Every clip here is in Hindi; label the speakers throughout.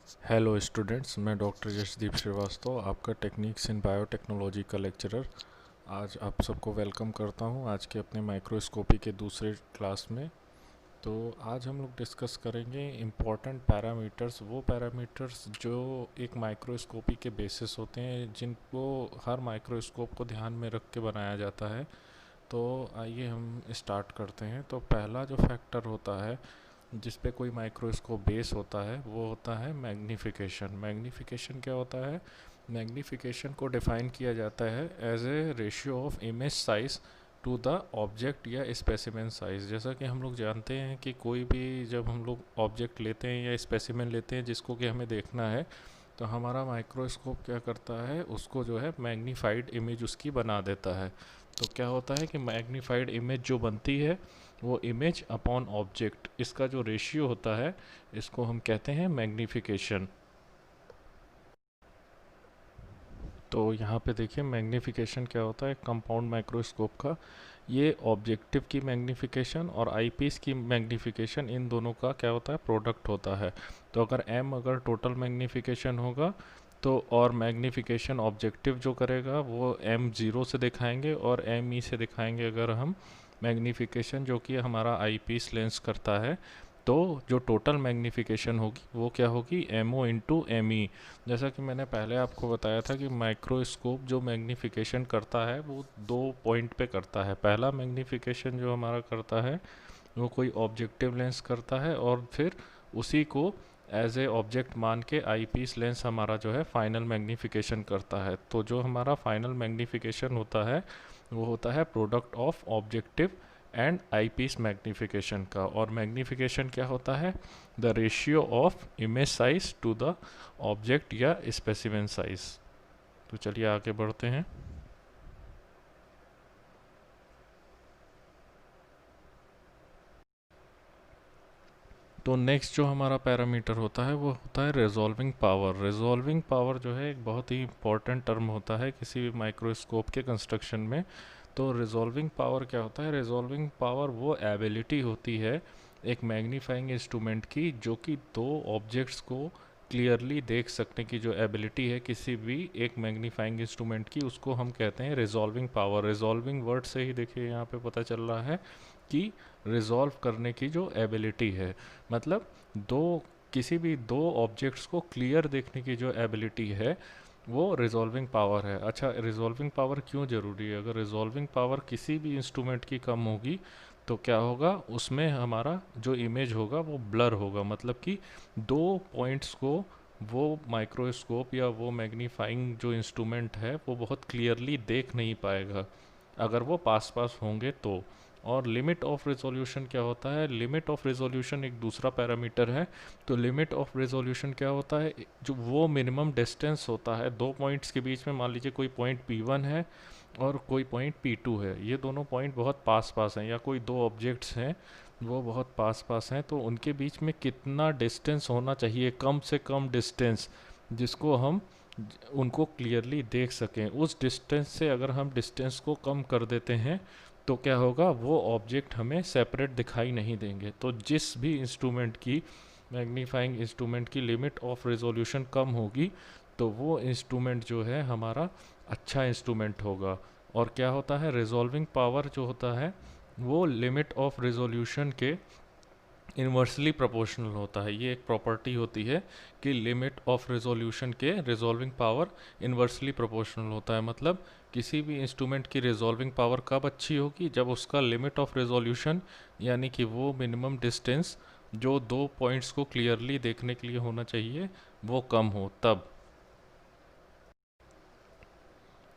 Speaker 1: हेलो स्टूडेंट्स, मैं डॉक्टर यशदीप श्रीवास्तव, आपका टेक्निक्स इन बायोटेक्नोलॉजी का लेक्चरर। आज आप सबको वेलकम करता हूं आज के अपने माइक्रोस्कोपी के दूसरे क्लास में। तो आज हम लोग डिस्कस करेंगे इम्पॉर्टेंट पैरामीटर्स, वो पैरामीटर्स जो एक माइक्रोस्कोपी के बेसिस होते हैं, जिनको हर माइक्रोस्कोप को ध्यान में रख के बनाया जाता है। तो आइए हम स्टार्ट करते हैं। तो पहला जो फैक्टर होता है जिस पे कोई माइक्रोस्कोप बेस होता है वो होता है मैग्नीफिकेशन। मैग्नीफिकेशन क्या होता है? मैग्नीफिकेशन को डिफ़ाइन किया जाता है as a ratio of image size to the object या स्पेसिमेन साइज़। जैसा कि हम लोग जानते हैं कि कोई भी जब हम लोग ऑब्जेक्ट लेते हैं या स्पेसिमेन लेते हैं जिसको कि हमें देखना है, तो हमारा माइक्रोस्कोप क्या करता है, उसको जो है मैग्नीफाइड इमेज उसकी बना देता है। तो क्या होता है कि मैग्नीफाइड इमेज जो बनती है वो इमेज अपॉन ऑब्जेक्ट, इसका जो रेशियो होता है इसको हम कहते हैं मैग्नीफिकेशन। तो यहाँ पे देखिए मैग्नीफिकेशन क्या होता है कंपाउंड माइक्रोस्कोप का। ये ऑब्जेक्टिव की मैग्नीफिकेशन और आईपीस की मैग्नीफिकेशन, इन दोनों का क्या होता है, प्रोडक्ट होता है। तो अगर टोटल मैग्नीफिकेशन होगा तो और मैग्नीफिकेशन ऑब्जेक्टिव जो करेगा वो एम ज़ीरो से दिखाएंगे और एम ई से दिखाएंगे अगर हम मैग्नीफिकेशन जो कि हमारा आईपीस लेंस करता है। तो जो टोटल मैग्नीफिकेशन होगी वो क्या होगी, m o into m e. जैसा कि मैंने पहले आपको बताया था कि माइक्रोस्कोप जो मैग्नीफिकेशन करता है वो दो पॉइंट पे करता है। पहला मैग्नीफिकेशन जो हमारा करता है वो कोई ऑब्जेक्टिव लेंस करता है और फिर उसी को एज ए ऑब्जेक्ट मान के आईपीस लेंस हमारा जो है फाइनल मैग्नीफिकेशन करता है। तो जो हमारा फाइनल मैग्नीफिकेशन होता है वो होता है product of objective and eyepiece magnification का। और मैग्नीफिकेशन क्या होता है, the ratio of image size to the object या स्पेसिमेन साइज। तो चलिए आगे बढ़ते हैं। तो नेक्स्ट जो हमारा पैरामीटर होता है वो होता है रिजॉल्विंग पावर। रिजॉल्विंग पावर जो है एक बहुत ही इंपॉर्टेंट टर्म होता है किसी भी माइक्रोस्कोप के कंस्ट्रक्शन में। तो रिजॉल्विंग पावर क्या होता है? रिजॉल्विंग पावर वो एबिलिटी होती है एक मैग्नीफाइंग इंस्ट्रूमेंट की जो कि दो ऑब्जेक्ट्स को क्लियरली देख सकने की जो एबिलिटी है किसी भी एक मैग्नीफाइंग इंस्ट्रूमेंट की, उसको हम कहते हैं रिजॉल्विंग पावर। रिजॉल्विंग वर्ड से ही देखिए यहाँ पे पता चल रहा है कि रिजॉल्व करने की जो एबिलिटी है, मतलब दो किसी भी दो ऑब्जेक्ट्स को क्लियर देखने की जो एबिलिटी है वो रिजॉल्विंग पावर है। अच्छा, रिजॉल्विंग पावर क्यों ज़रूरी है? अगर रिजॉल्विंग पावर किसी भी इंस्ट्रूमेंट की कम होगी तो क्या होगा, उसमें हमारा जो इमेज होगा वो ब्लर होगा। मतलब कि दो पॉइंट्स को वो माइक्रोस्कोप या वो मैग्नीफाइंग जो इंस्ट्रूमेंट है वो बहुत क्लियरली देख नहीं पाएगा अगर वो पास पास होंगे तो। और लिमिट ऑफ रेजोल्यूशन क्या होता है? लिमिट ऑफ रेजोल्यूशन एक दूसरा पैरामीटर है। तो लिमिट ऑफ रेजोल्यूशन क्या होता है? जो वो मिनिमम डिस्टेंस होता है दो पॉइंट्स के बीच में। मान लीजिए कोई पॉइंट P1 है और कोई पॉइंट P2 है, ये दोनों पॉइंट बहुत पास पास हैं, या कोई दो ऑब्जेक्ट्स हैं वो बहुत पास पास हैं, तो उनके बीच में कितना डिस्टेंस होना चाहिए, कम से कम डिस्टेंस जिसको हम उनको क्लियरली देख सकें। उस डिस्टेंस से अगर हम डिस्टेंस को कम कर देते हैं तो क्या होगा, वो ऑब्जेक्ट हमें सेपरेट दिखाई नहीं देंगे। तो जिस भी इंस्ट्रूमेंट की मैग्नीफाइंग इंस्ट्रूमेंट की लिमिट ऑफ रेजोल्यूशन कम होगी तो वो इंस्ट्रूमेंट जो है हमारा अच्छा इंस्ट्रूमेंट होगा। और क्या होता है, रिजॉल्विंग पावर जो होता है वो लिमिट ऑफ रेजोल्यूशन के इन्वर्सली प्रोपोर्शनल होता है। ये एक प्रॉपर्टी होती है कि लिमिट ऑफ रेजोल्यूशन के रिजॉल्विंग पावर इन्वर्सली प्रोपोर्शनल होता है। मतलब किसी भी इंस्ट्रूमेंट की रिजॉल्विंग पावर कब अच्छी होगी, जब उसका लिमिट ऑफ रेजोल्यूशन यानी कि वो मिनिमम डिस्टेंस जो दो पॉइंट्स को क्लियरली देखने के लिए होना चाहिए वो कम हो तब।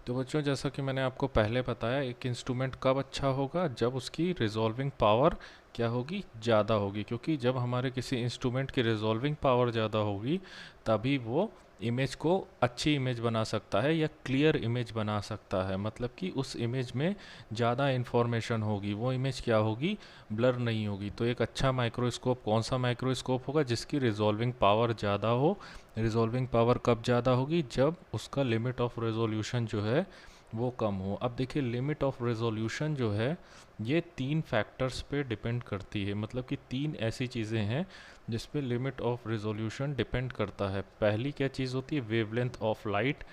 Speaker 1: तो बच्चों, जैसा कि मैंने आपको पहले बताया, एक इंस्ट्रूमेंट कब अच्छा होगा, जब उसकी रिजॉल्विंग पावर क्या होगी, ज़्यादा होगी। क्योंकि जब हमारे किसी इंस्ट्रूमेंट की रिजॉल्विंग पावर ज़्यादा होगी तभी वो इमेज को अच्छी इमेज बना सकता है या क्लियर इमेज बना सकता है। मतलब कि उस इमेज में ज़्यादा इन्फॉर्मेशन होगी, वो इमेज क्या होगी, ब्लर नहीं होगी। तो एक अच्छा माइक्रोस्कोप कौन सा माइक्रोस्कोप होगा, जिसकी रिजॉल्विंग पावर ज़्यादा हो। रिजॉल्विंग पावर कब ज़्यादा होगी, जब उसका लिमिट ऑफ रेजोल्यूशन जो है वो कम हो। अब देखिए लिमिट ऑफ रेजोल्यूशन जो है ये 3 फैक्टर्स पे डिपेंड करती है, मतलब कि 3 ऐसी चीज़ें हैं जिस पे लिमिट ऑफ रेजोल्यूशन डिपेंड करता है। पहली क्या चीज़ होती है, wavelength of light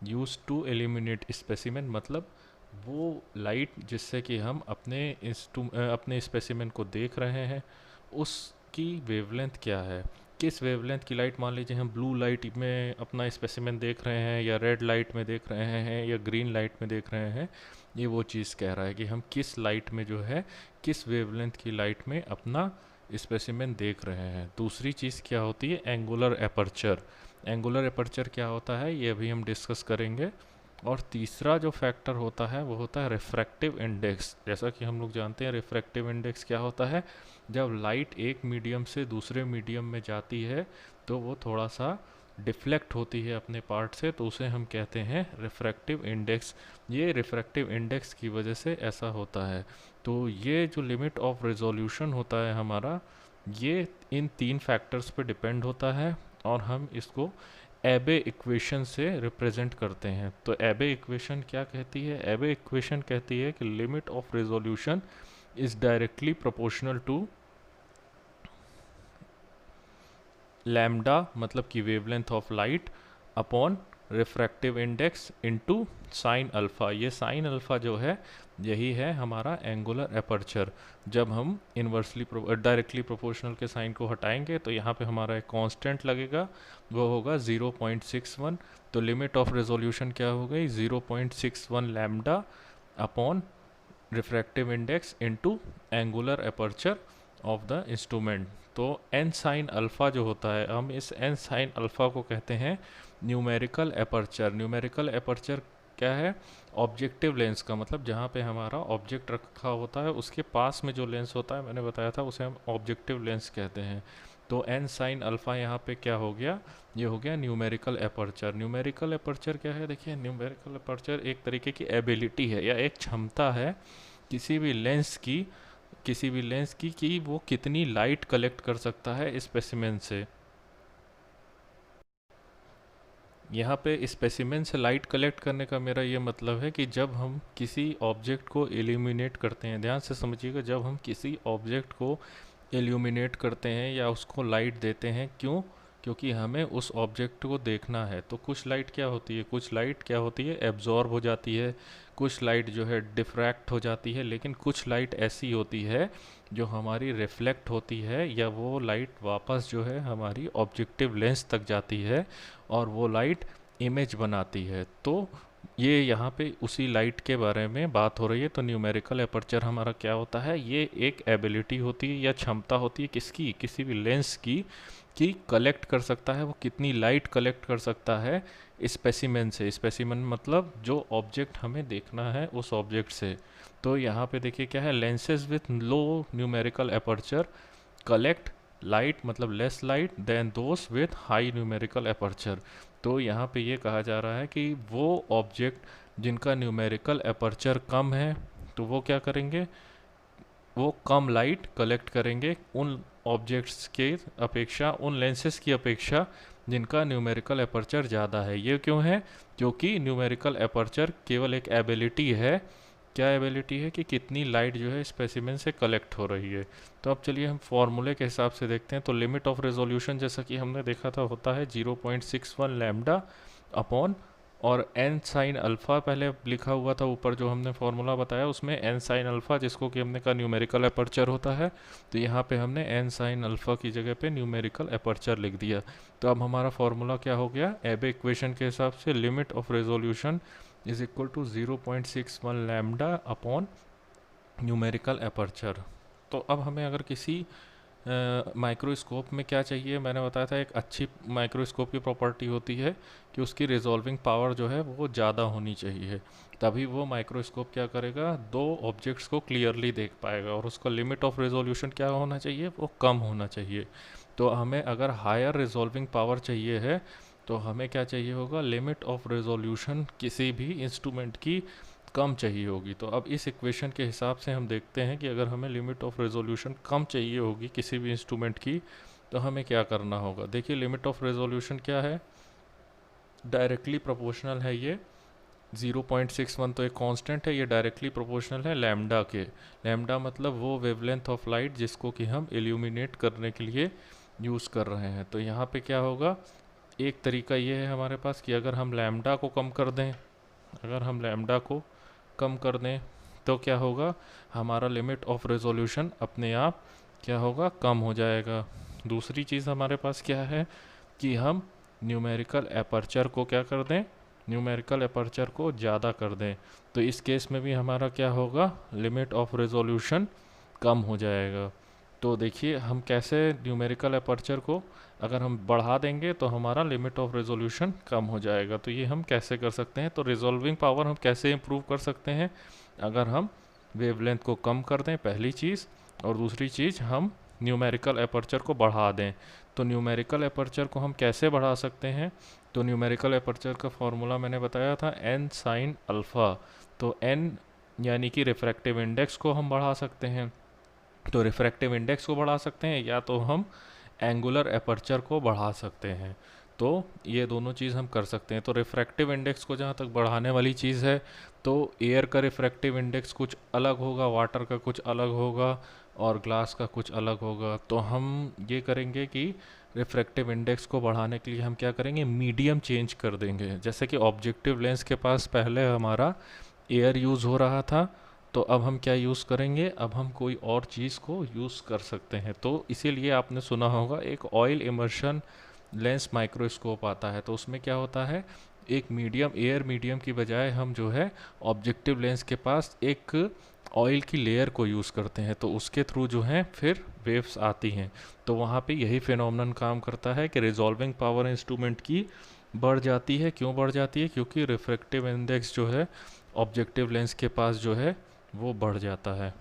Speaker 1: use to eliminate specimen, मतलब वो लाइट जिससे कि हम अपने स्पेसिमेन को देख रहे हैं उसकी वेवलेंथ क्या है। किस वेवलेंथ की लाइट, मान लीजिए हम ब्लू लाइट में अपना स्पेसिमेन देख रहे हैं या रेड लाइट में देख रहे हैं या ग्रीन लाइट में देख रहे हैं, ये वो चीज़ कह रहा है कि हम किस लाइट में जो है किस वेवलेंथ की लाइट में अपना स्पेसिमेन देख रहे हैं। दूसरी चीज़ क्या होती है, एंगुलर एपर्चर। एंगुलर एपर्चर क्या होता है ये अभी हम डिस्कस करेंगे। और तीसरा जो फैक्टर होता है वो होता है रिफ्रैक्टिव इंडेक्स। जैसा कि हम लोग जानते हैं रिफ्रैक्टिव इंडेक्स क्या होता है, जब लाइट एक मीडियम से दूसरे मीडियम में जाती है तो वो थोड़ा सा डिफ्लेक्ट होती है अपने पार्ट से, तो उसे हम कहते हैं रिफ्रैक्टिव इंडेक्स। ये रिफ्रैक्टिव इंडेक्स की वजह से ऐसा होता है। तो ये जो लिमिट ऑफ रिजोल्यूशन होता है हमारा, ये इन 3 फैक्टर्स पे डिपेंड होता है और हम इसको एबे इक्वेशन से रिप्रेजेंट करते हैं। तो एबे इक्वेशन क्या कहती है, एबे इक्वेशन कहती है कि limit of resolution is directly proportional to lambda, मतलब कि wavelength of light, upon refractive index into sine alpha. ये साइन अल्फ़ा जो है यही है हमारा एंगुलर एपर्चर। जब हम इन्वर्सली डायरेक्टली प्रोपोर्शनल के साइन को हटाएंगे तो यहाँ पे हमारा एक कांस्टेंट लगेगा, वो होगा 0.61। तो लिमिट ऑफ रेजोल्यूशन क्या हो गई, 0.61 lambda upon refractive index into angular aperture of the instrument. तो एन साइन अल्फ़ा जो होता है, हम इस एन साइन अल्फ़ा को कहते हैं न्यूमेरिकल एपर्चर। न्यूमेरिकल एपर्चर क्या है, ऑब्जेक्टिव लेंस का मतलब जहाँ पे हमारा ऑब्जेक्ट रखा होता है उसके पास में जो लेंस होता है, मैंने बताया था उसे हम ऑब्जेक्टिव लेंस कहते हैं। तो एन साइन अल्फ़ा यहाँ पे क्या हो गया, ये हो गया न्यूमेरिकल एपर्चर। न्यूमेरिकल एपर्चर क्या है, देखिए न्यूमेरिकल एपर्चर एक तरीके की एबिलिटी है या एक क्षमता है किसी भी लेंस की, कि वो कितनी लाइट कलेक्ट कर सकता है स्पेसिमेन से। यहाँ पे स्पेसिमेन से लाइट कलेक्ट करने का मेरा ये मतलब है कि जब हम किसी ऑब्जेक्ट को इल्यूमिनेट करते हैं, ध्यान से समझिएगा, जब हम किसी ऑब्जेक्ट को इल्यूमिनेट करते हैं या उसको लाइट देते हैं, क्यों, क्योंकि हमें उस ऑब्जेक्ट को देखना है। तो कुछ लाइट क्या होती है, कुछ लाइट क्या होती है, एब्जॉर्ब हो जाती है, कुछ लाइट जो है डिफ्रैक्ट हो जाती है, लेकिन कुछ लाइट ऐसी होती है जो हमारी रिफ्लेक्ट होती है या वो लाइट वापस जो है हमारी ऑब्जेक्टिव लेंस तक जाती है और वो लाइट इमेज बनाती है। तो ये यहाँ पे उसी लाइट के बारे में बात हो रही है। तो न्यूमेरिकल एपर्चर हमारा क्या होता है, ये एक एबिलिटी होती है या क्षमता होती है किसकी, किसी भी लेंस की, कि कलेक्ट कर सकता है वो कितनी लाइट कलेक्ट कर सकता है स्पेसिमेन से। स्पेसिमेन मतलब जो ऑब्जेक्ट हमें देखना है उस ऑब्जेक्ट से। तो यहाँ पे देखिए क्या है, lenses with low numerical aperture collect light, मतलब less light than those with high numerical aperture. तो यहाँ पे ये कहा जा रहा है कि वो ऑब्जेक्ट जिनका न्यूमेरिकल एपर्चर कम है तो वो क्या करेंगे, वो कम लाइट कलेक्ट करेंगे उन ऑब्जेक्ट्स के अपेक्षा, उन लेंसेज की अपेक्षा जिनका न्यूमेरिकल एपर्चर ज़्यादा है। ये क्यों है, क्योंकि न्यूमेरिकल एपर्चर केवल एक एबिलिटी है, क्या एबिलिटी है कि कितनी लाइट जो है स्पेसिमेन से कलेक्ट हो रही है। तो अब चलिए हम फॉर्मूले के हिसाब से देखते हैं। तो लिमिट ऑफ रेजोल्यूशन जैसा कि हमने देखा था होता है 0.61 लैम्डा अपॉन, और एन साइन अल्फ़ा पहले लिखा हुआ था ऊपर जो हमने फार्मूला बताया उसमें एन साइन अल्फ़ा, जिसको कि हमने कहा न्यूमेरिकल एपर्चर होता है, तो यहाँ पे हमने एन साइन अल्फ़ा की जगह पे न्यूमेरिकल एपर्चर लिख दिया। तो अब हमारा फार्मूला क्या हो गया, एबे इक्वेशन के हिसाब से limit of resolution is equal to 0.61 lambda upon numerical aperture. तो अब हमें अगर किसी माइक्रोस्कोप में क्या चाहिए, मैंने बताया था एक अच्छी माइक्रोस्कोप की प्रॉपर्टी होती है कि उसकी रिजॉल्विंग पावर जो है वो ज़्यादा होनी चाहिए, तभी वो माइक्रोस्कोप क्या करेगा, दो ऑब्जेक्ट्स को क्लियरली देख पाएगा। और उसका लिमिट ऑफ रेजोल्यूशन क्या होना चाहिए, वो कम होना चाहिए। तो हमें अगर हायर रिजॉल्विंग पावर चाहिए है तो हमें क्या चाहिए होगा, लिमिट ऑफ रेजोल्यूशन किसी भी इंस्ट्रूमेंट की कम चाहिए होगी। तो अब इस इक्वेशन के हिसाब से हम देखते हैं कि अगर हमें लिमिट ऑफ रेजोल्यूशन कम चाहिए होगी किसी भी इंस्ट्रूमेंट की तो हमें क्या करना होगा। देखिए लिमिट ऑफ रेजोल्यूशन क्या है, डायरेक्टली प्रोपोर्शनल है ये 0.61 तो एक कांस्टेंट है, ये डायरेक्टली प्रोपोर्शनल है लैम्डा के। लैम्डा मतलब वो वेवलेंथ ऑफ लाइट जिसको कि हम इल्यूमिनेट करने के लिए यूज़ कर रहे हैं। तो यहाँ पे क्या होगा, एक तरीका ये है हमारे पास कि अगर हम लैम्डा को कम कर दें, अगर हम लैम्डा को कम कर दें तो क्या होगा, हमारा लिमिट ऑफ रेजोल्यूशन अपने आप क्या होगा, कम हो जाएगा। दूसरी चीज़ हमारे पास क्या है कि हम न्यूमेरिकल एपर्चर को क्या कर दें, न्यूमेरिकल एपर्चर को ज़्यादा कर दें। तो इस केस में भी हमारा क्या होगा, लिमिट ऑफ रेजोल्यूशन कम हो जाएगा। तो देखिए हम कैसे न्यूमेरिकल एपर्चर को अगर हम बढ़ा देंगे तो हमारा लिमिट ऑफ रेजोल्यूशन कम हो जाएगा। तो ये हम कैसे कर सकते हैं, तो रिजॉल्विंग पावर हम कैसे इम्प्रूव कर सकते हैं, अगर हम वेवलेंथ को कम कर दें पहली चीज़, और दूसरी चीज़ हम न्यूमेरिकल एपर्चर को बढ़ा दें। तो न्यूमेरिकल एपर्चर को हम कैसे बढ़ा सकते हैं, तो न्यूमेरिकल एपर्चर का फॉर्मूला मैंने बताया था n साइन अल्फ़ा। तो n यानी कि रिफ्रैक्टिव इंडेक्स को हम बढ़ा सकते हैं, तो रिफ्रैक्टिव इंडेक्स को बढ़ा सकते हैं, या तो हम एंगुलर एपर्चर को बढ़ा सकते हैं। तो ये दोनों चीज़ हम कर सकते हैं। तो रिफ्रैक्टिव इंडेक्स को जहाँ तक बढ़ाने वाली चीज़ है, तो एयर का रिफ्रैक्टिव इंडेक्स कुछ अलग होगा, वाटर का कुछ अलग होगा, और ग्लास का कुछ अलग होगा। तो हम ये करेंगे कि रिफ्रैक्टिव इंडेक्स को बढ़ाने के लिए हम क्या करेंगे, मीडियम चेंज कर देंगे। जैसे कि ऑब्जेक्टिव लेंस के पास पहले हमारा एयर यूज़ हो रहा था, तो अब हम क्या यूज़ करेंगे, अब हम कोई और चीज़ को यूज़ कर सकते हैं। तो इसीलिए आपने सुना होगा एक ऑयल इमर्शन लेंस माइक्रोस्कोप आता है। तो उसमें क्या होता है, एक मीडियम, एयर मीडियम की बजाय हम जो है ऑब्जेक्टिव लेंस के पास एक ऑयल की लेयर को यूज़ करते हैं, तो उसके थ्रू जो है फिर वेव्स आती हैं। तो वहाँ पे यही फिनोमेनन काम करता है कि रिजॉल्विंग पावर इंस्ट्रूमेंट की बढ़ जाती है। क्यों बढ़ जाती है, क्योंकि रिफ्रैक्टिव इंडेक्स जो है ऑब्जेक्टिव लेंस के पास जो है वो बढ़ जाता है।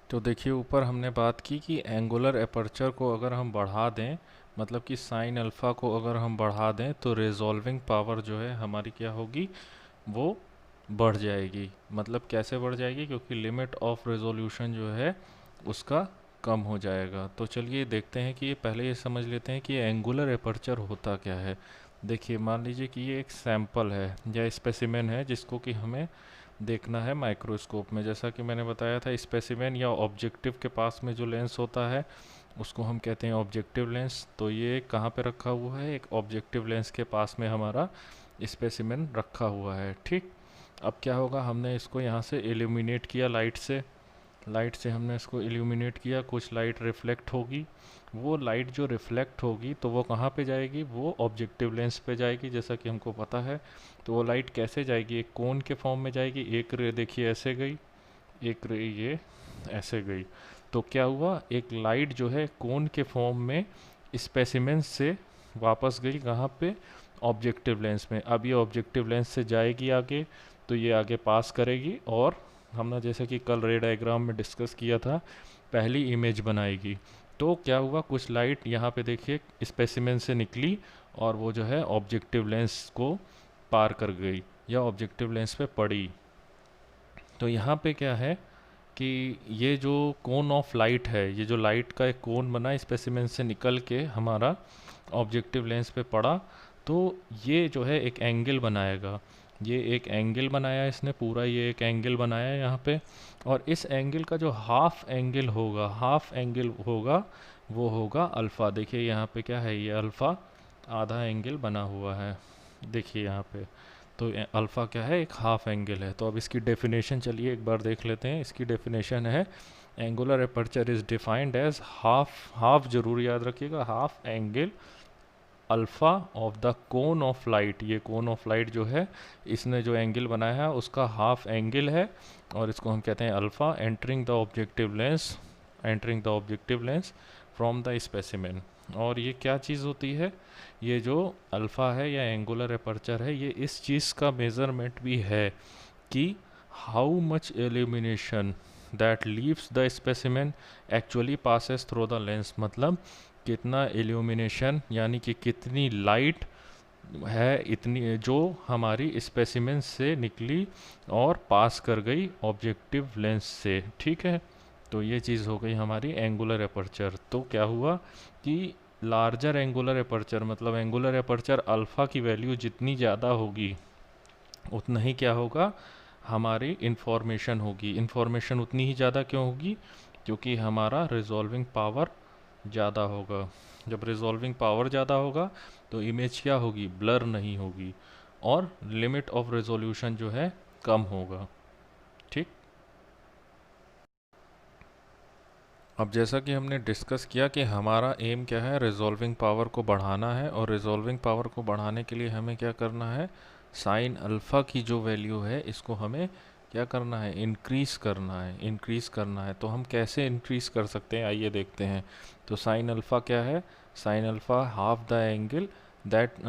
Speaker 1: तो देखिए ऊपर हमने बात की कि एंगुलर एपर्चर को अगर हम बढ़ा दें, मतलब कि साइन अल्फ़ा को अगर हम बढ़ा दें, तो रिजॉल्विंग पावर जो है हमारी क्या होगी, वो बढ़ जाएगी। मतलब कैसे बढ़ जाएगी, क्योंकि लिमिट ऑफ रेजोल्यूशन जो है उसका कम हो जाएगा। तो चलिए देखते हैं कि ये पहले ये समझ लेते हैं कि ये एंगुलर एपर्चर होता क्या है। देखिए मान लीजिए कि ये एक सैंपल है या स्पेसिमेन है जिसको कि हमें देखना है माइक्रोस्कोप में। जैसा कि मैंने बताया था, स्पेसिमेन या ऑब्जेक्टिव के पास में जो लेंस होता है उसको हम कहते हैं ऑब्जेक्टिव लेंस। तो ये कहाँ पे रखा हुआ है, एक ऑब्जेक्टिव लेंस के पास में हमारा स्पेसिमेन रखा हुआ है। ठीक, अब क्या होगा, हमने इसको यहाँ से इल्यूमिनेट किया लाइट से हमने इसको इल्यूमिनेट किया, कुछ लाइट रिफ्लेक्ट होगी। वो लाइट जो रिफ्लेक्ट होगी तो वो कहाँ पे जाएगी, वो ऑब्जेक्टिव लेंस पे जाएगी, जैसा कि हमको पता है। तो वो लाइट कैसे जाएगी, एक कोन के फॉर्म में जाएगी। एक रे देखिए ऐसे गई, एक रे ये ऐसे गई। तो क्या हुआ, एक लाइट जो है कोन के फॉर्म में स्पेसिमेन से वापस गई कहाँ पे, ऑब्जेक्टिव लेंस में। अब ये ऑब्जेक्टिव लेंस से जाएगी आगे, तो ये आगे पास करेगी, और हमने जैसे कि कल रे डायग्राम में डिस्कस किया था, पहली इमेज बनाएगी। तो क्या हुआ, कुछ लाइट यहाँ पे देखिए स्पेसिमेन से निकली और वो जो है ऑब्जेक्टिव लेंस को पार कर गई या ऑब्जेक्टिव लेंस पे पड़ी। तो यहाँ पे क्या है कि ये जो कोन ऑफ लाइट है, ये जो लाइट का एक कोन बना स्पेसिमेन से निकल के हमारा ऑब्जेक्टिव लेंस पे पड़ा, तो ये जो है एक एंगल बनाएगा। ये एक एंगल बनाया इसने पूरा, ये एक एंगल बनाया यहाँ पे, और इस एंगल का जो हाफ एंगल होगा वो होगा अल्फ़ा। देखिए यहाँ पे क्या है, ये अल्फ़ा आधा एंगल बना हुआ है, देखिए यहाँ पे। तो अल्फ़ा क्या है, एक हाफ एंगल है। तो अब इसकी डेफिनेशन चलिए एक बार देख लेते हैं। इसकी डेफिनेशन है, angular aperture is defined as half जरूर याद रखिएगा, half angle alpha of the cone of light. ये कोन ऑफ लाइट जो है, इसने जो एंगल बनाया है उसका हाफ एंगल है, और इसको हम कहते हैं alpha, entering the objective lens from the specimen. और ये क्या चीज़ होती है, ये जो अल्फ़ा है या एंगुलर एपर्चर है, ये इस चीज़ का मेज़रमेंट भी है कि how much illumination that leaves the specimen actually passes through the lens. मतलब कितना एल्यूमिनेशन यानी कि कितनी लाइट है, इतनी जो हमारी स्पेसिमेन से निकली और पास कर गई ऑब्जेक्टिव लेंस से। ठीक है, तो ये चीज़ हो गई हमारी एंगुलर एपर्चर। तो क्या हुआ कि लार्जर एंगुलर एपर्चर, मतलब एंगुलर एपर्चर अल्फ़ा की वैल्यू जितनी ज़्यादा होगी उतना ही क्या होगा, हमारी इन्फॉर्मेशन होगी। इन्फॉर्मेशन उतनी ही ज़्यादा क्यों होगी, क्योंकि हमारा रिजॉल्विंग पावर ज़्यादा होगा। जब रिजॉल्विंग पावर ज़्यादा होगा तो इमेज क्या होगी, ब्लर नहीं होगी, और लिमिट ऑफ रेजोल्यूशन जो है कम होगा। ठीक, अब जैसा कि हमने डिस्कस किया कि हमारा एम क्या है, रिजॉल्विंग पावर को बढ़ाना है, और रिजॉल्विंग पावर को बढ़ाने के लिए हमें क्या करना है, साइन अल्फ़ा की जो वैल्यू है इसको हमें क्या करना है, इंक्रीज़ करना है, इंक्रीज़ करना है। तो हम कैसे इंक्रीज़ कर सकते हैं, आइए देखते हैं। तो साइन अल्फ़ा क्या है, sine alpha half the angle that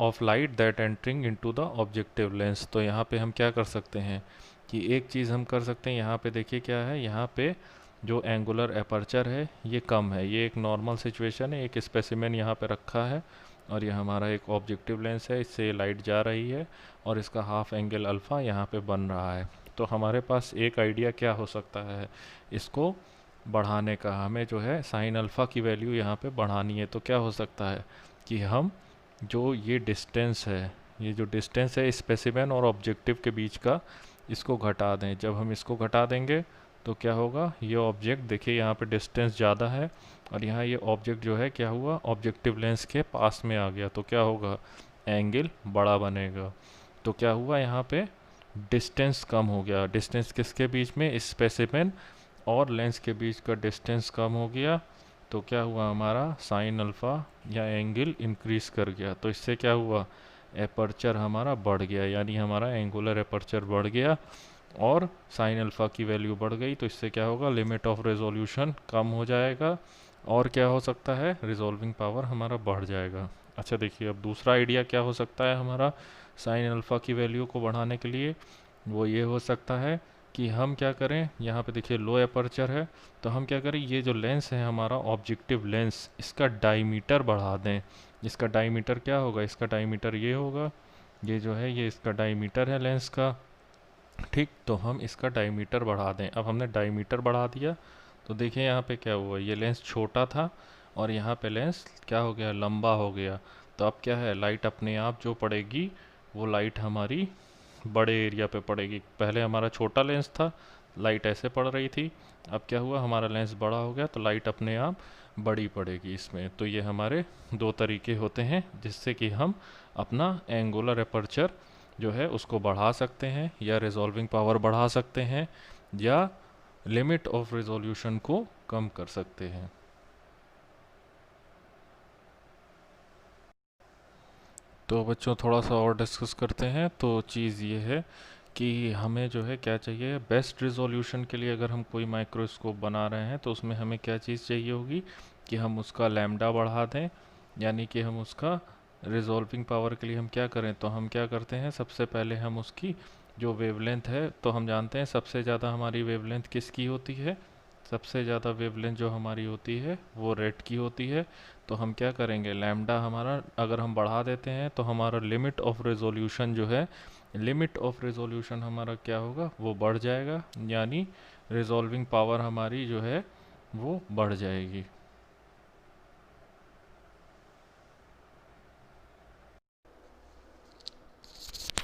Speaker 1: of light that entering into the objective lens. तो यहाँ पे हम क्या कर सकते हैं कि एक चीज़ हम कर सकते हैं, यहाँ पे देखिए क्या है, यहाँ पे जो एंगुलर एपर्चर है ये कम है, ये एक नॉर्मल सिचुएशन है, एक स्पेसिमेन यहाँ पे रखा है और ये हमारा एक ऑब्जेक्टिव लेंस है, इससे लाइट जा रही है और इसका हाफ एंगल अल्फ़ा यहाँ पे बन रहा है। तो हमारे पास एक आइडिया क्या हो सकता है, इसको बढ़ाने का, हमें जो है साइन अल्फ़ा की वैल्यू यहाँ पे बढ़ानी है। तो क्या हो सकता है कि हम जो ये डिस्टेंस है, ये जो डिस्टेंस है स्पेसिमेन और ऑब्जेक्टिव के बीच का, इसको घटा दें। जब हम इसको घटा देंगे तो क्या होगा, ये ऑब्जेक्ट देखिए यहाँ पे डिस्टेंस ज़्यादा है और यहाँ ये ऑब्जेक्ट जो है क्या हुआ, ऑब्जेक्टिव लेंस के पास में आ गया, तो क्या होगा, एंगल बड़ा बनेगा। तो क्या हुआ, यहाँ पे डिस्टेंस कम हो गया। डिस्टेंस किसके बीच में, स्पेसिमेन और लेंस के बीच का डिस्टेंस कम हो गया। तो क्या हुआ, हमारा साइन अल्फ़ा या एंगल इंक्रीज कर गया। तो इससे क्या हुआ, एपर्चर हमारा बढ़ गया, यानी हमारा एंगुलर एपर्चर बढ़ गया और साइन अल्फ़ा की वैल्यू बढ़ गई। तो इससे क्या होगा, लिमिट ऑफ रेजोल्यूशन कम हो जाएगा और क्या हो सकता है, रिजॉल्विंग पावर हमारा बढ़ जाएगा। अच्छा देखिए, अब दूसरा आइडिया क्या हो सकता है हमारा साइन अल्फ़ा की वैल्यू को बढ़ाने के लिए, वो ये हो सकता है कि हम क्या करें, यहाँ पे देखिए लो एपर्चर है, तो हम क्या करें, ये जो लेंस है हमारा ऑब्जेक्टिव लेंस, इसका डायमीटर बढ़ा दें। इसका डायमीटर क्या होगा, इसका डायमीटर ये होगा, ये जो है ये इसका डायमीटर है लेंस का। ठीक, तो हम इसका डायमीटर बढ़ा दें। अब हमने डायमीटर बढ़ा दिया तो देखिए यहाँ पे क्या हुआ, ये लेंस छोटा था और यहाँ पे लेंस क्या हो गया, लंबा हो गया। तो अब क्या है, लाइट अपने आप जो पड़ेगी वो लाइट हमारी बड़े एरिया पे पड़ेगी। पहले हमारा छोटा लेंस था, लाइट ऐसे पड़ रही थी, अब क्या हुआ, हमारा लेंस बड़ा हो गया तो लाइट अपने आप बड़ी पड़ेगी इसमें। तो ये हमारे दो तरीके होते हैं जिससे कि हम अपना एंगुलर एपर्चर जो है उसको बढ़ा सकते हैं या रिजॉल्विंग पावर बढ़ा सकते हैं या लिमिट ऑफ रिजोल्यूशन को कम कर सकते हैं। तो बच्चों थोड़ा सा और डिस्कस करते हैं। तो चीज़ ये है कि हमें जो है क्या चाहिए, बेस्ट रिजोल्यूशन के लिए अगर हम कोई माइक्रोस्कोप बना रहे हैं तो उसमें हमें क्या चीज़ चाहिए होगी कि हम उसका लैम्डा बढ़ा दें, यानी कि हम उसका रिजॉल्विंग पावर के लिए हम क्या करें, तो हम क्या करते हैं, सबसे पहले हम उसकी जो वेवलेंथ है, तो हम जानते हैं सबसे ज़्यादा हमारी वेवलेंथ किसकी होती है, सबसे ज़्यादा वेवलेंथ जो हमारी होती है वो रेड की होती है। तो हम क्या करेंगे, लैम्डा हमारा अगर हम बढ़ा देते हैं तो हमारा लिमिट ऑफ रेजोल्यूशन जो है, लिमिट ऑफ रेजोल्यूशन हमारा क्या होगा, वो बढ़ जाएगा, यानी रिजॉल्विंग पावर हमारी जो है वो बढ़ जाएगी।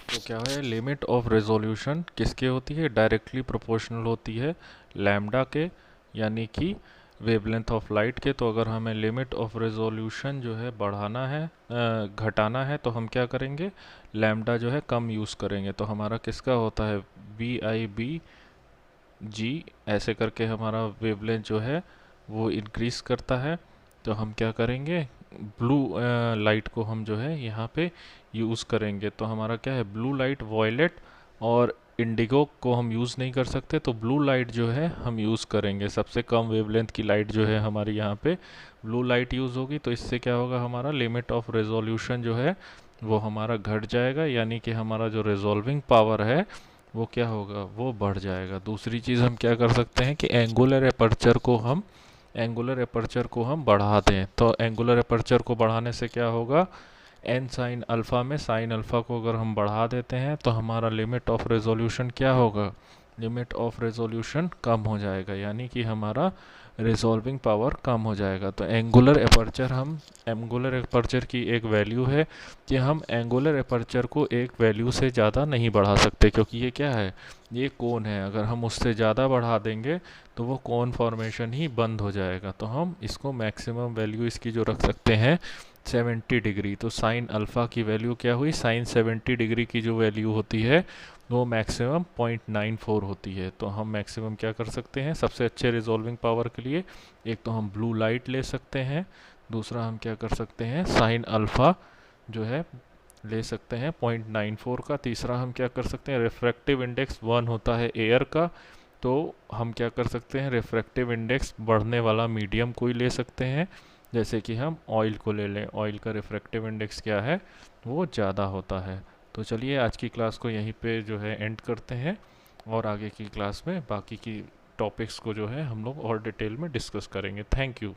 Speaker 1: तो क्या है, लिमिट ऑफ रेजोल्यूशन किसके होती है, डायरेक्टली प्रोपोर्शनल होती है लैम्डा के, यानी कि वेवलेंथ ऑफ लाइट के। तो अगर हमें लिमिट ऑफ रेजोल्यूशन जो है बढ़ाना है, घटाना है, तो हम क्या करेंगे, लैम्डा जो है कम यूज़ करेंगे। तो हमारा किसका होता है, VIBG ऐसे करके हमारा वेवलेंथ जो है वो इंक्रीज़ करता है। तो हम क्या करेंगे, ब्लू लाइट को हम जो है यहाँ पे यूज़ करेंगे। तो हमारा क्या है, ब्लू लाइट, वॉयलेट और इंडिगो को हम यूज़ नहीं कर सकते, तो ब्लू लाइट जो है हम यूज़ करेंगे। सबसे कम वेवलेंथ की लाइट जो है हमारी यहाँ पे ब्लू लाइट यूज़ होगी। तो इससे क्या होगा, हमारा लिमिट ऑफ रेजोल्यूशन जो है वो हमारा घट जाएगा, यानी कि हमारा जो रिजॉल्विंग पावर है वो क्या होगा, वो बढ़ जाएगा। दूसरी चीज़ हम क्या कर सकते हैं कि एंगुलर एपर्चर को हम बढ़ा दें। तो एंगुलर एपर्चर को बढ़ाने से क्या होगा, एन साइन अल्फ़ा में साइन अल्फ़ा को अगर हम बढ़ा देते हैं तो हमारा लिमिट ऑफ रेजोल्यूशन क्या होगा, लिमिट ऑफ रेजोल्यूशन कम हो जाएगा, यानी कि हमारा रिजॉल्विंग पावर कम हो जाएगा। तो एंगुलर एपर्चर की एक वैल्यू है कि हम एंगुलर एपर्चर को एक वैल्यू से ज़्यादा नहीं बढ़ा सकते, क्योंकि ये क्या है, ये कोन है। अगर हम उससे ज़्यादा बढ़ा देंगे तो वो कोन फॉर्मेशन ही बंद हो जाएगा। तो हम इसको मैक्सिमम वैल्यू इसकी जो रख सकते हैं 70 डिग्री। तो साइन अल्फ़ा की वैल्यू क्या हुई, साइन 70 डिग्री की जो वैल्यू होती है वो मैक्सिमम 0.94 होती है। तो हम मैक्सिमम क्या कर सकते हैं सबसे अच्छे रिजॉल्विंग पावर के लिए, एक तो हम ब्लू लाइट ले सकते हैं, दूसरा हम क्या कर सकते हैं साइन अल्फ़ा जो है ले सकते हैं 0.94 का, तीसरा हम क्या कर सकते हैं रिफ्रैक्टिव इंडेक्स 1 होता है एयर का, तो हम क्या कर सकते हैं रिफ्रैक्टिव इंडेक्स बढ़ने वाला मीडियम कोई ले सकते हैं, जैसे कि हम ऑयल को ले लें। ऑयल का रिफ्रैक्टिव इंडेक्स क्या है, वो ज़्यादा होता है। तो चलिए आज की क्लास को यहीं पे जो है एंड करते हैं, और आगे की क्लास में बाकी की टॉपिक्स को जो है हम लोग और डिटेल में डिस्कस करेंगे। Thank you.